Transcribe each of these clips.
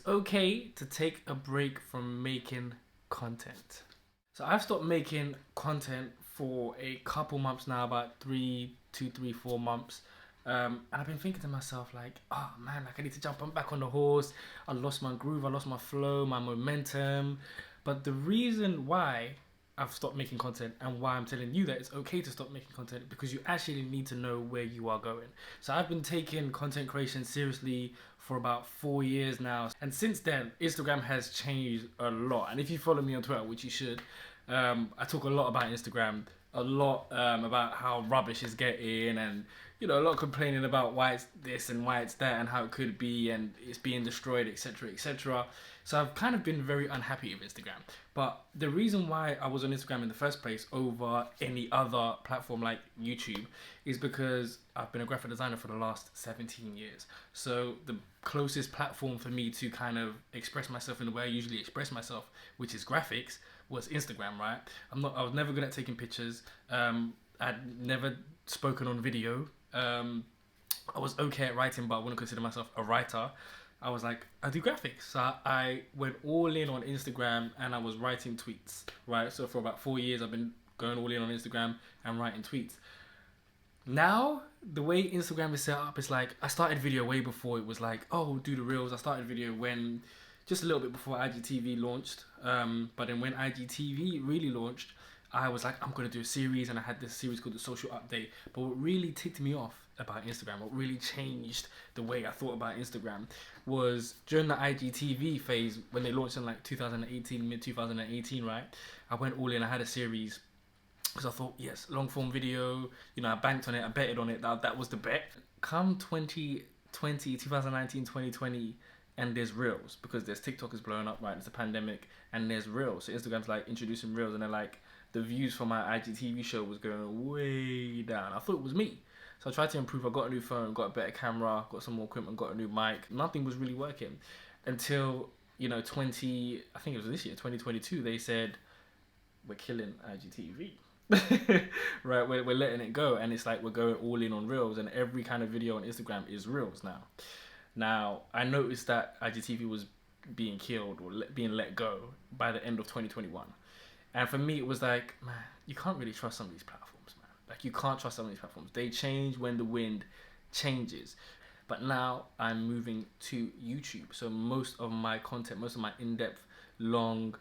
okay to take a break from making content. So I've stopped making content for a couple months now, about 4 months. And I've been thinking to myself, like, oh man, like I need to jump back on the horse. I lost my groove, I lost my flow, my momentum. But the reason why I've stopped making content and why I'm telling you that it's okay to stop making content, because you actually need to know where you are going. So I've been taking content creation seriously for about 4 years now, and since then Instagram has changed a lot. And if you follow me on Twitter, which you should, I talk a lot about Instagram, a lot about how rubbish it's getting, and a lot of complaining about why it's this and why it's that and how it could be and it's being destroyed, etc., etc. So I've kind of been very unhappy with Instagram. But the reason why I was on Instagram in the first place over any other platform like YouTube is because I've been a graphic designer for the last 17 years. So the closest platform for me to kind of express myself in the way I usually express myself, which is graphics, was Instagram, right? I was never good at taking pictures. I'd never spoken on video. I was okay at writing, but I wouldn't consider myself a writer. I was like, I do graphics. So I went all in on Instagram and I was writing tweets, right? So for about 4 years, I've been going all in on Instagram and writing tweets. Now, the way Instagram is set up, it's like, I started video way before it was like, oh, do the reels. I started video when, just a little bit before IGTV launched. But then when IGTV really launched, I was like, I'm going to do a series, and I had this series called The Social Update. But what really ticked me off about Instagram, what really changed the way I thought about Instagram, was during the IGTV phase, when they launched in like 2018, mid 2018, right? I went all in, I had a series, because I thought, yes, long form video, I banked on it, I betted on it, that was the bet. Come 2019, 2020, and there's Reels, because there's TikTok is blowing up, right? It's a pandemic, and there's Reels. So Instagram's like introducing Reels, and they're like, the views for my IGTV show was going way down. I thought it was me. So I tried to improve. I got a new phone, got a better camera, got some more equipment, got a new mic. Nothing was really working until, I think it was this year, 2022, they said, we're killing IGTV. Right, we're letting it go. And it's like we're going all in on Reels, and every kind of video on Instagram is Reels now. Now, I noticed that IGTV was being killed or being let go by the end of 2021. And for me, it was like, man, you can't really trust some of these platforms, man. Like, you can't trust some of these platforms. They change when the wind changes. But now I'm moving to YouTube. So most of my content, most of my in-depth, long,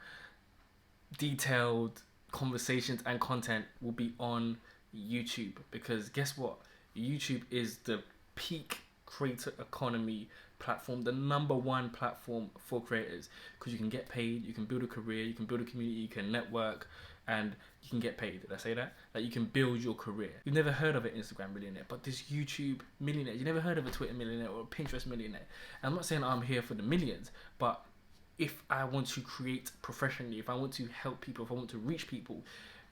detailed conversations and content will be on YouTube. Because guess what? YouTube is the peak creator economy platform, the number one platform for creators, because you can get paid, you can build a career, you can build a community, you can network, and you can get paid. Did I say that? Like, you can build your career. You've never heard of an Instagram millionaire, but this YouTube millionaire. You never heard of a Twitter millionaire or a Pinterest millionaire. And I'm not saying I'm here for the millions, but if I want to create professionally, if I want to help people, if I want to reach people,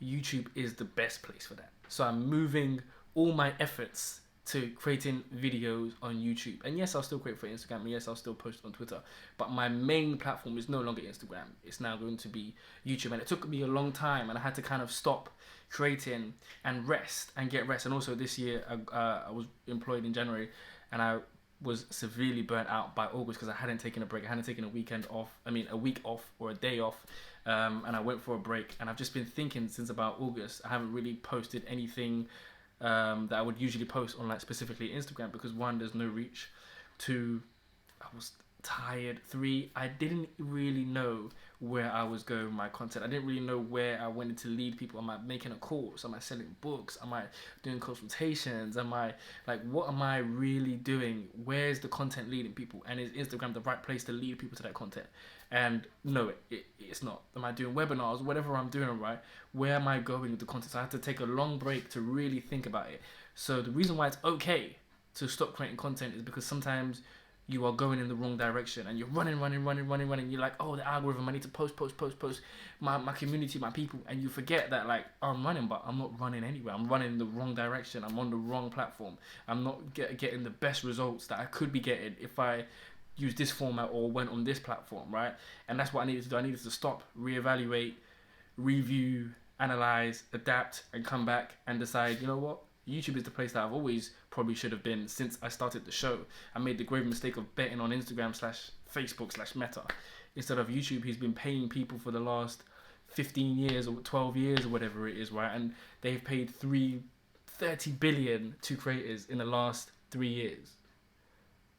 YouTube is the best place for that. So I'm moving all my efforts to creating videos on YouTube. And yes, I'll still create for Instagram, and yes, I'll still post on Twitter, but my main platform is no longer Instagram. It's now going to be YouTube. And it took me a long time, and I had to kind of stop creating and rest and get rest. And also this year, I was employed in January, and I was severely burnt out by August because I hadn't taken a break. I hadn't taken a week off or a day off. And I went for a break, and I've just been thinking since about August, I haven't really posted anything that I would usually post on, like, specifically Instagram, because 1, there's no reach. 2, I was tired. 3, I didn't really know where I was going with my content. I didn't really know where I wanted to lead people. Am I making a course? Am I selling books? Am I doing consultations? Am I, like, what am I really doing? Where's the content leading people? And is Instagram the right place to lead people to that content? And no, it's not. Am I doing webinars? Whatever I'm doing, right? Where am I going with the content? So I had to take a long break to really think about it. So the reason why it's okay to stop creating content is because sometimes you are going in the wrong direction and you're running. You're like, oh, the algorithm, I need to post my community, my people. And you forget that, like, I'm running, but I'm not running anywhere. I'm running in the wrong direction. I'm on the wrong platform. I'm not getting the best results that I could be getting if I use this format or went on this platform, right? And that's what I needed to do. I needed to stop, reevaluate, review, analyze, adapt, and come back and decide, you know what? YouTube is the place that I've always probably should have been since I started the show. I made the grave mistake of betting on Instagram/Facebook/Meta. Instead of YouTube, he's been paying people for the last 15 years or 12 years or whatever it is, right? And they've paid 30 billion to creators in the last 3 years.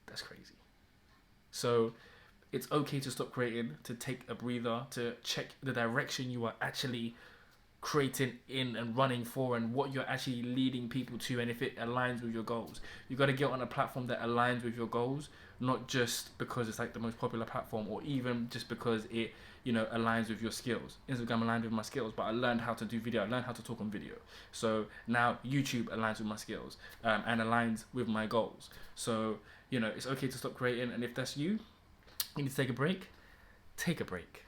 That's crazy. So it's okay to stop creating, to take a breather, to check the direction you are actually creating in and running for, and what you're actually leading people to, and if it aligns with your goals. You got to get on a platform that aligns with your goals, not just because it's like the most popular platform, or even just because it, you know, aligns with your skills. Instagram aligned with my skills, but I learned how to do video. I learned how to talk on video. So now YouTube aligns with my skills, and aligns with my goals. So, you know, it's okay to stop creating, and if that's you, you need to take a break. Take a break.